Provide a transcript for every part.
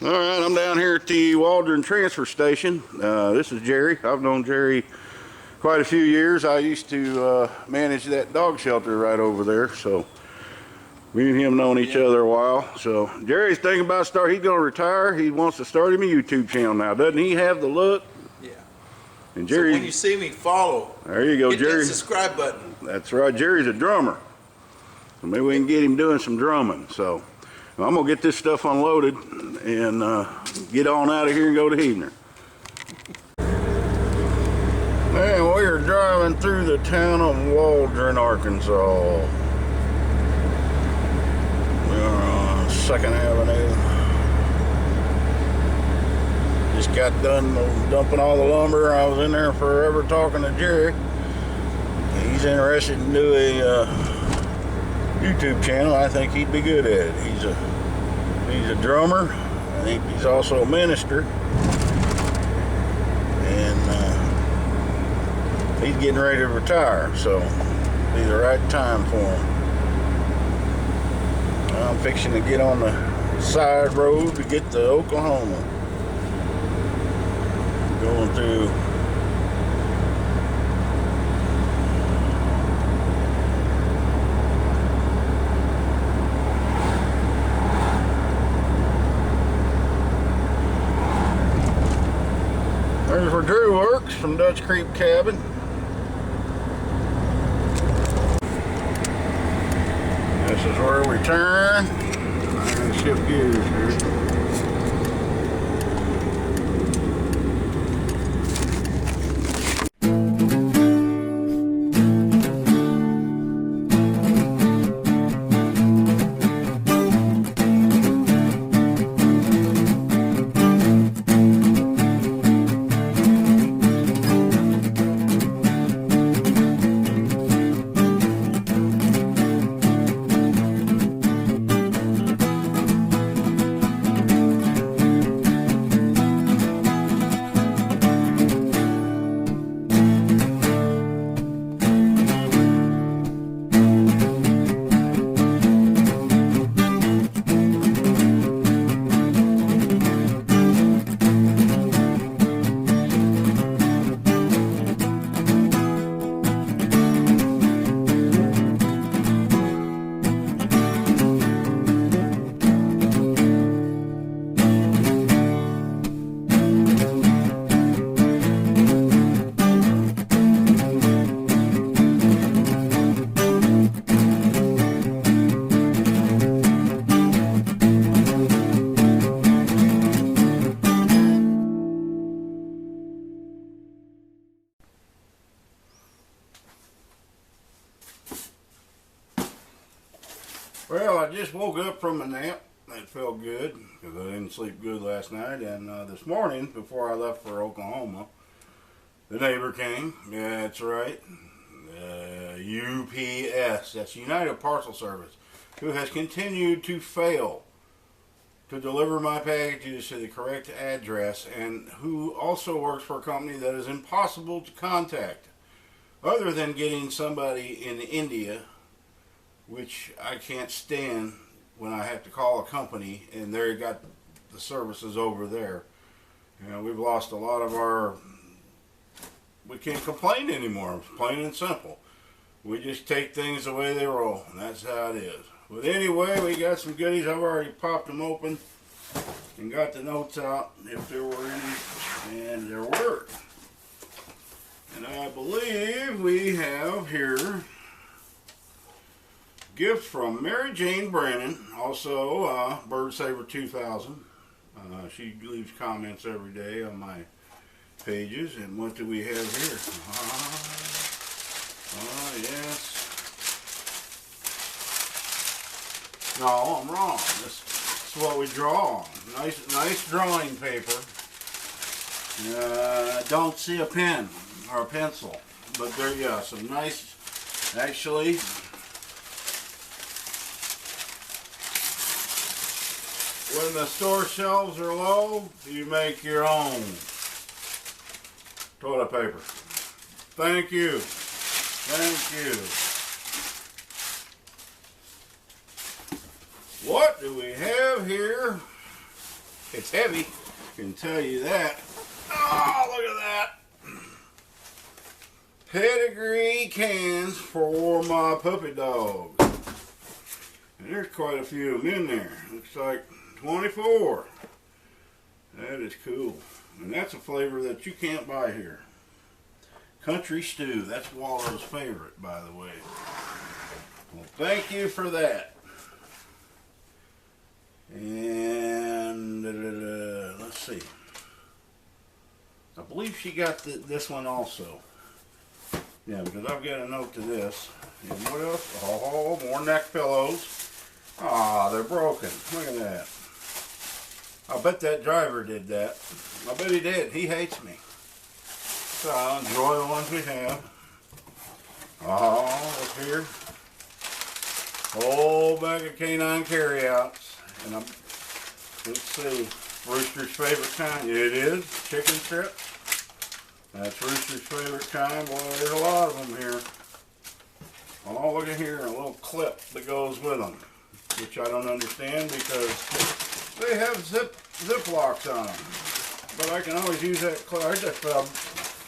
All right, I'm down here at the Waldron transfer station. This is Jerry. I've known Jerry quite a few years. I used to manage that dog shelter right over there, so me and him known each other a while. So Jerry's thinking about he's going to retire. He wants to start him a YouTube channel now. Doesn't he have the look? Yeah. And Jerry, so when you see me, follow. There you go, hit Jerry. That subscribe button. That's right. Jerry's a drummer. So maybe we can get him doing some drumming. So I'm going to get this stuff unloaded and get on out of here and go to Heavener. Man, we are driving through the town of Waldron, Arkansas. We are on 2nd Avenue. Just got done dumping all the lumber. I was in there forever talking to Jerry. He's interested in doing a YouTube channel. I think he'd be good at it. He's a drummer. I think he's also a minister. And he's getting ready to retire, so it'll be the right time for him. I'm fixing to get on the side road to get to Oklahoma. Going through there's where Drew works from Dutch Creek Cabin. This is where we turn and shift gears here. Well, I just woke up from a nap. It felt good because I didn't sleep good last night. And this morning, before I left for Oklahoma, the neighbor came. Yeah, that's right. UPS, that's United Parcel Service, who has continued to fail to deliver my packages to the correct address, and who also works for a company that is impossible to contact, other than getting somebody in India, which I can't stand when I have to call a company and they got the services over there. You know, we've lost a lot of our, we can't complain anymore, plain and simple. We just take things the way they roll, and that's how it is. But anyway, we got some goodies. I've already popped them open and got the notes out if there were any, and there were. And I believe we have here gift from Mary Jane Brennan, also Bird Saver 2000. She leaves comments every day on my pages. And what do we have here? Yes. No, I'm wrong. This is what we draw on. Nice drawing paper. Don't see a pen or a pencil, but there, yeah, some nice, actually. When the store shelves are low, you make your own toilet paper. Thank you. Thank you. What do we have here? It's heavy, can tell you that. Oh, look at that. Pedigree cans for my puppy dog. And there's quite a few of them in there. Looks like 24. That is cool. And that's a flavor that you can't buy here. Country stew. That's Waldo's favorite, by the way. Well, thank you for that. And let's see. I believe she got this one also. Yeah, because I've got a note to this. And what else? Oh, more neck pillows. Ah, they're broken. Look at that. I bet that driver did that. I bet he did. He hates me. So I'll enjoy the ones we have. Oh, look here. Whole bag of canine carryouts. And let's see, Rooster's favorite kind. It is chicken strips. That's Rooster's favorite kind. Boy, there's a lot of them here. Oh, look at here, a little clip that goes with them, which I don't understand because they have zip locks on them. But I can always use that clip. I just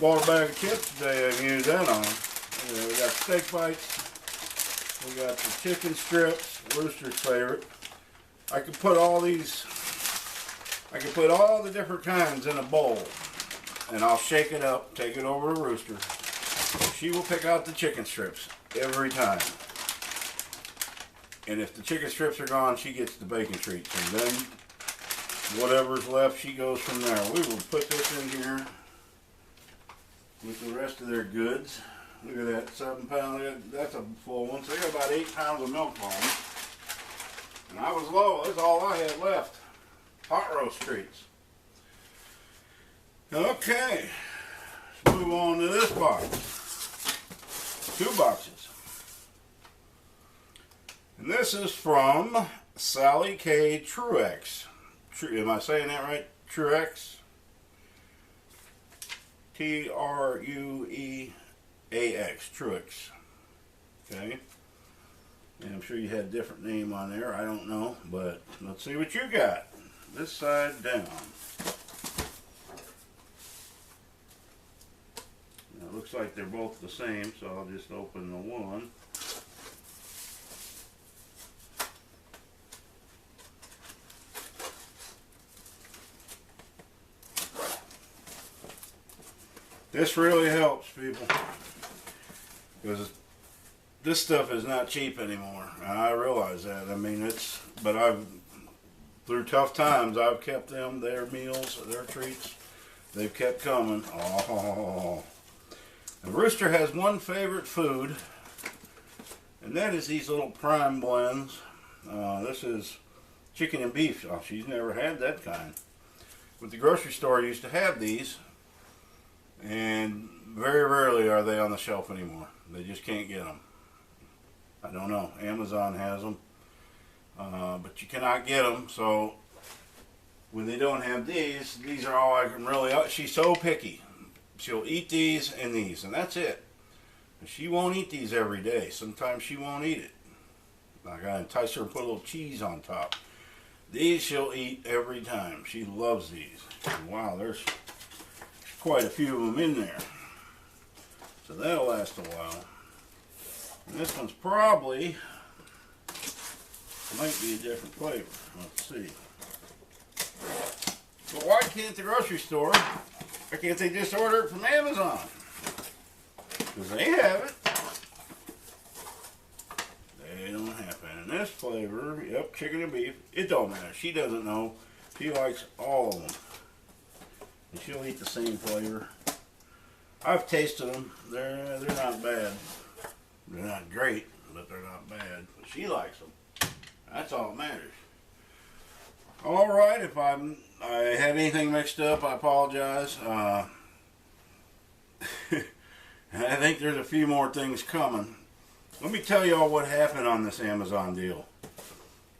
bought a bag of chips today. I can use that on. We got steak bites. We got the chicken strips, Rooster's favorite. I could put all these. I could put all the different kinds in a bowl, and I'll shake it up, take it over to Rooster. She will pick out the chicken strips every time. And if the chicken strips are gone, she gets the bacon treats. And then whatever's left, she goes from there. We will put this in here with the rest of their goods. Look at that, 7 pound, that's a full one. So they got about 8 pounds of milk on them. And I was low, that's all I had left. Hot roast treats. Okay, let's move on to this box. 2 boxes. And this is from Sally K. Truex. Am I saying that right? Truex? Trueax. Truex. Okay. And I'm sure you had a different name on there. I don't know. But let's see what you got. This side down. Now, it looks like they're both the same, so I'll just open the one. This really helps, people, because this stuff is not cheap anymore. I realize that. I mean, but through tough times, I've kept them, their meals, their treats. They've kept coming. Oh, the Rooster has one favorite food, and that is these little prime blends. This is chicken and beef. Oh, she's never had that kind. But the grocery store used to have these. And very rarely are they on the shelf anymore. They just can't get them. I don't know. Amazon has them. But you cannot get them. So when they don't have these are all I can really... She's so picky. She'll eat these and these. And that's it. She won't eat these every day. Sometimes she won't eat it. I gotta entice her and put a little cheese on top. These she'll eat every time. She loves these. Wow, there's quite a few of them in there, so that'll last a while. And this one's probably might be a different flavor. Let's see. But why can't the grocery store? Why can't they just order it from Amazon? Because they have it. They don't have it. And this flavor, yep, chicken and beef. It don't matter. She doesn't know. She likes all of them. And she'll eat the same flavor. I've tasted them. They're not bad. They're not great, but they're not bad. But she likes them. That's all that matters. All right, if I had anything mixed up, I apologize. I think there's a few more things coming. Let me tell y'all what happened on this Amazon deal.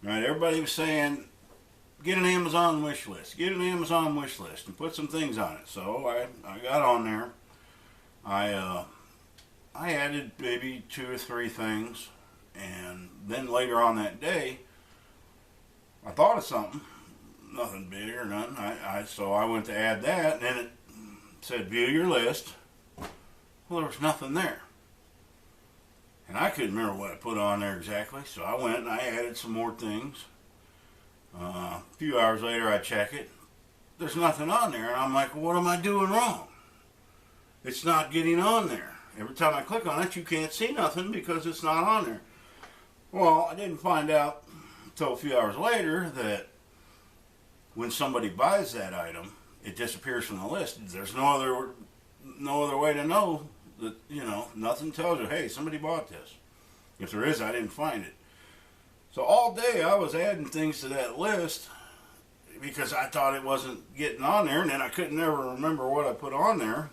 All right, everybody was saying, get an Amazon wish list. Get an Amazon wish list and put some things on it. So I got on there. I added maybe 2 or 3 things, and then later on that day, I thought of something. nothing big or nothing. So I went to add that, and then it said view your list. Well, there was nothing there. And I couldn't remember what I put on there exactly, so I went and I added some more things. A few hours later, I check it. There's nothing on there, and I'm like, well, what am I doing wrong? It's not getting on there. Every time I click on it, you can't see nothing because it's not on there. Well, I didn't find out until a few hours later that when somebody buys that item, it disappears from the list. There's no other way to know that, nothing tells you, hey, somebody bought this. If there is, I didn't find it. So all day I was adding things to that list because I thought it wasn't getting on there, and then I couldn't never remember what I put on there.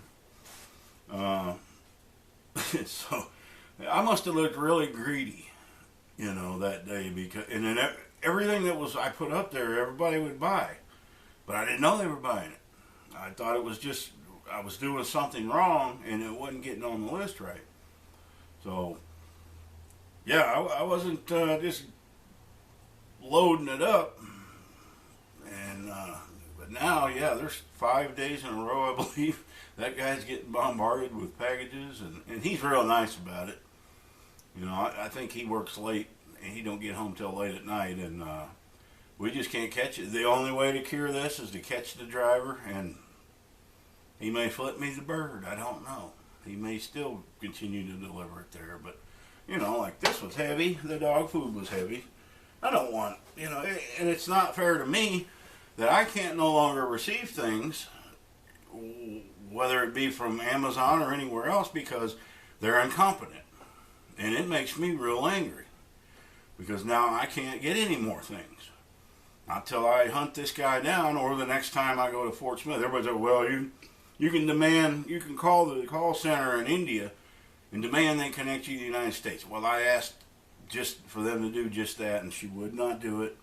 So I must have looked really greedy, that day, and then everything that was I put up there, everybody would buy, but I didn't know they were buying it. I thought it was just I was doing something wrong and it wasn't getting on the list right. So yeah, I wasn't just loading it up, and but now, yeah, there's 5 days in a row, I believe, that guy's getting bombarded with packages, and he's real nice about it. I think he works late, and he don't get home till late at night, and we just can't catch it. The only way to cure this is to catch the driver, and he may flip me the bird. I don't know. He may still continue to deliver it there, but, like this was heavy. The dog food was heavy. I don't want, and it's not fair to me that I can't no longer receive things, whether it be from Amazon or anywhere else, because they're incompetent. And it makes me real angry, because now I can't get any more things. Not till I hunt this guy down, or the next time I go to Fort Smith. Everybody's like, well, you can call the call center in India and demand they connect you to the United States. Well, I asked just for them to do just that, and she would not do it.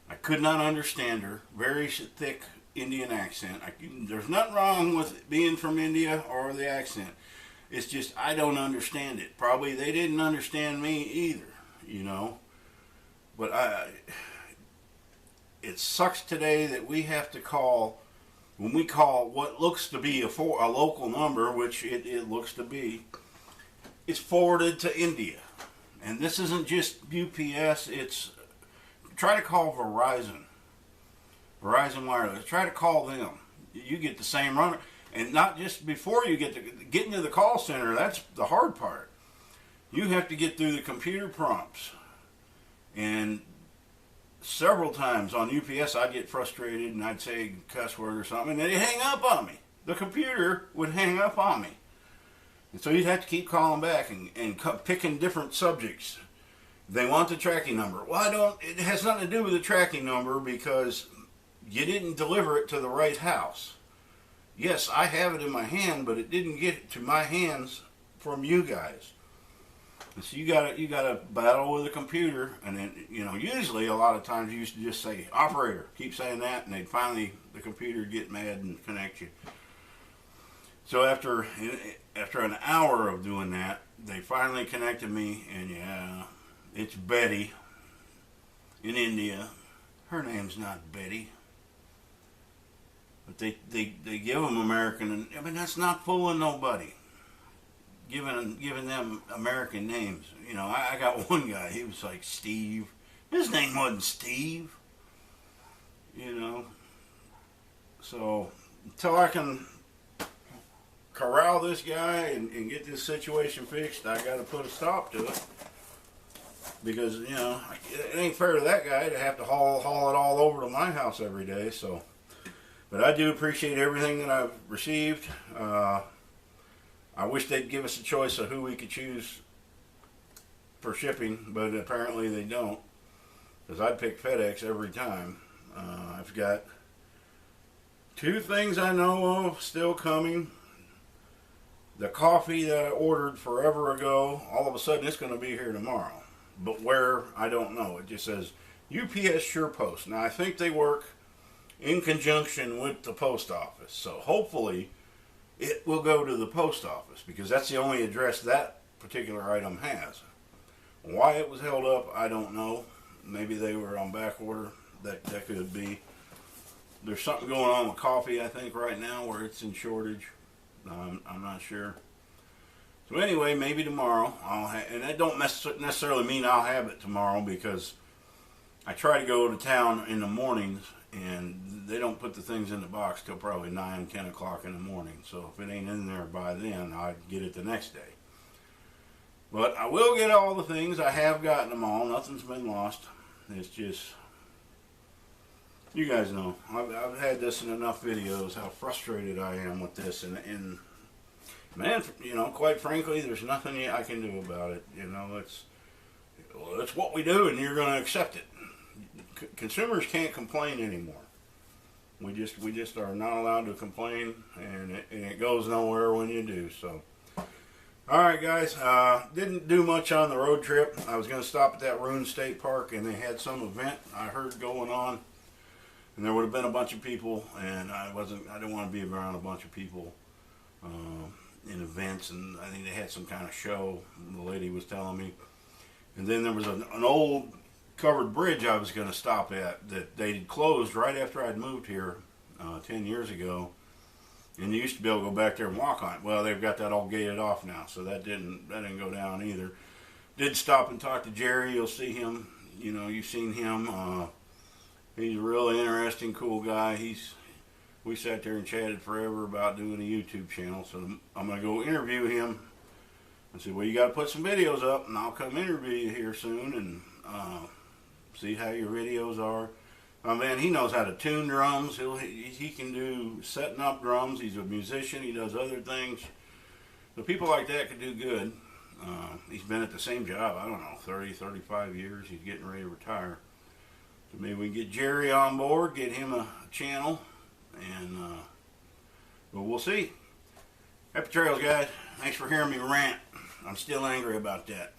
I could not understand her. Very thick Indian accent. There's nothing wrong with being from India or the accent. It's just I don't understand it. Probably they didn't understand me either, But it sucks today that we have to call, when we call what looks to be a local number, which it looks to be, it's forwarded to India. And this isn't just UPS, it's, try to call Verizon Wireless, try to call them. You get the same runner, and not just before you get into the call center, that's the hard part. You have to get through the computer prompts, and several times on UPS I'd get frustrated and I'd say a cuss word or something, and they'd hang up on me. The computer would hang up on me. And so you'd have to keep calling back and picking different subjects. They want the tracking number. Well, it has nothing to do with the tracking number because you didn't deliver it to the right house. Yes, I have it in my hand, but it didn't get to my hands from you guys. And so you gotta battle with the computer, and then, usually a lot of times you used to just say, operator, keep saying that, and the computer would get mad and connect you. So after an hour of doing that, they finally connected me, and yeah, it's Betty in India. Her name's not Betty, but they give them American. I mean, that's not fooling nobody. Giving them American names. I got one guy. He was like Steve. His name wasn't Steve. So until I can corral this guy and get this situation fixed, I got to put a stop to it. Because, it ain't fair to that guy to have to haul it all over to my house every day. So, but I do appreciate everything that I've received. I wish they'd give us a choice of who we could choose for shipping, but apparently they don't. Because I'd pick FedEx every time. I've got 2 things I know of still coming. The coffee that I ordered forever ago, all of a sudden it's going to be here tomorrow. But where, I don't know. It just says UPS SurePost. Now I think they work in conjunction with the post office. So hopefully it will go to the post office, because that's the only address that particular item has. Why it was held up, I don't know. Maybe they were on back order. that could be. There's something going on with coffee, I think, right now where it's in shortage. I'm not sure. So anyway, maybe tomorrow and that don't necessarily mean I'll have it tomorrow, because I try to go to town in the mornings and they don't put the things in the box till probably 9, 10 o'clock in the morning. So if it ain't in there by then, I'd get it the next day. But I will get all the things. I have gotten them all. Nothing's been lost. It's just, you guys know, I've had this in enough videos, how frustrated I am with this. And man, you know, quite frankly, there's nothing I can do about it. You know, it's what we do, and you're going to accept it. Consumers can't complain anymore. We just are not allowed to complain, and it goes nowhere when you do. So, all right, guys. Didn't do much on the road trip. I was going to stop at that Rune State Park, and they had some event I heard going on, and there would have been a bunch of people, and I didn't want to be around a bunch of people in events, and I think they had some kind of show. The lady was telling me, and then there was an old covered bridge I was going to stop at that they closed right after I'd moved here 10 years ago, and you used to be able to go back there and walk on it. Well, they've got that all gated off now, so that didn't go down either. Did stop and talk to Jerry. You'll see him. You know, you've seen him. He's a really interesting, cool guy. We sat there and chatted forever about doing a YouTube channel, so I'm going to go interview him and say, well, you got to put some videos up, and I'll come interview you here soon, and see how your videos are. Man, he knows how to tune drums. He can do setting up drums. He's a musician. He does other things. So people like that could do good. He's been at the same job, I don't know, 30, 35 years. He's getting ready to retire. So maybe we can get Jerry on board, get him a channel, and but we'll see. Happy trails, guys. Thanks for hearing me rant. I'm still angry about that.